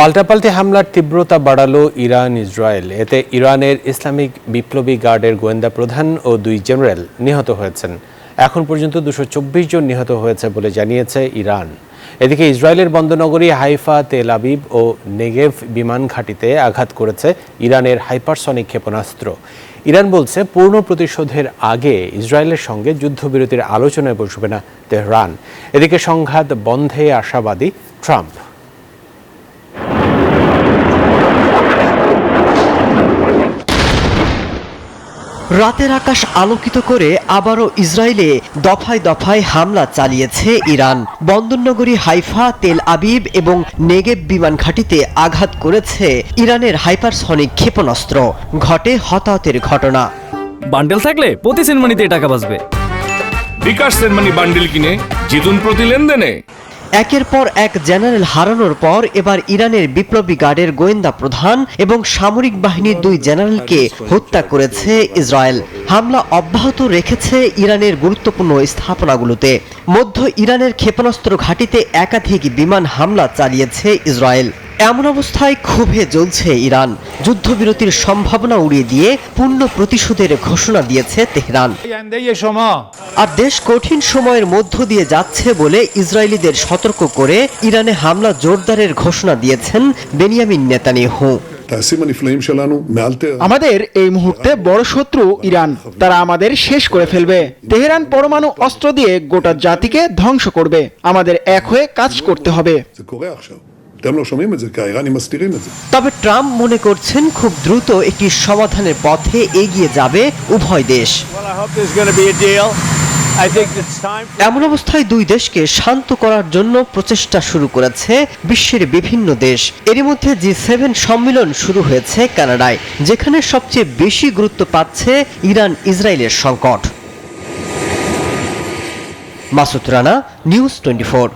পাল্টাপাল্টি হামলার তীব্রতা বাড়ালো ইরান ইসরায়েল। এতে ইরানের ইসলামিক বিপ্লবী গার্ডের গোয়েন্দা প্রধান ও 2 জেনারেল নিহত হয়েছেন। এখন পর্যন্ত 224 জন নিহত হয়েছে বলে জানিয়েছে ইরান। এদিকে ইসরায়েলের বন্দরনগরী হাইফা, তেল আবিব ও নেগেভ বিমান ঘাঁটিতে আঘাত করেছে ইরানের হাইপারসনিক ক্ষেপণাস্ত্র। ইরান বলছে পূর্ণ প্রতিশোধের আগে ইসরায়েলের সঙ্গে যুদ্ধবিরতির আলোচনায় বসবে না তেহরান। এদিকে সংঘাত বন্ধে আশাবাদী ট্রাম্প। রাতের আকাশ আলোকিত করে আবারও ইসরায়েলে দফায় দফায় হামলা চালিয়েছে ইরান। বন্দরনগরী হাইফা, তেল আবিব এবং নেগেভ বিমান ঘাঁটিতে আঘাত করেছে ইরানের হাইপারসনিক ক্ষেপণাস্ত্র। ঘটে হতাহতের ঘটনা। বান্ডেল থাকলে প্রতি সেনমানিতে টাকা বাঁচবে। বিকাশ সেনমানি বান্ডেল কিনে জিতুন প্রতি লেনদেনে। একের পর এক জেনারেল হারানোর পর এবার ইরানের বিপ্লবী গার্ডের গোয়েন্দা প্রধান এবং সামরিক বাহিনীর 2 জেনারেলকে হত্যা করেছে ইসরায়েল। হামলা অব্যাহত রেখেছে ইরানের গুরুত্বপূর্ণ স্থাপনাগুলোতে। মধ্য ইরানের ক্ষেপণাস্ত্র ঘাঁটিতে একাধিক বিমান হামলা চালিয়েছে ইসরায়েল। এমন অবস্থায় ক্ষোভে জ্বলছে ইরান। যুদ্ধবিরতির সম্ভাবনা উড়িয়ে দিয়ে পূর্ণ প্রতিশোধের ঘোষণা দিয়েছে তেহরান। আর দেশ কঠিন সময়ের মধ্য দিয়ে যাচ্ছে বলে ইসরায়েলিদের সতর্ক করে ইরানে হামলা জোরদারের ঘোষণা দিয়েছেন বেনিয়ামিন নেতানিয়াহু। আমাদের এই মুহূর্তে বড় শত্রু ইরান। তারা আমাদের শেষ করে ফেলবে। তেহরান পরমাণু অস্ত্র দিয়ে গোটা জাতিকে ধ্বংস করবে। আমাদের এক হয়ে কাজ করতে হবে। তবে ট্রাম্প মনে করছেন খুব দ্রুত একটি সমাধানের পথে এগিয়ে যাবে উভয় দেশ। এমন অবস্থায় 2 দেশকে শান্ত করার জন্য প্রচেষ্টা শুরু করেছে বিশ্বের বিভিন্ন দেশ। এরই মধ্যে G7 সম্মেলন শুরু হয়েছে কানাডায়, যেখানে সবচেয়ে বেশি গুরুত্ব পাচ্ছে ইরান ইসরায়েলের সংকট। মাসুদ রানা, নিউজ 24।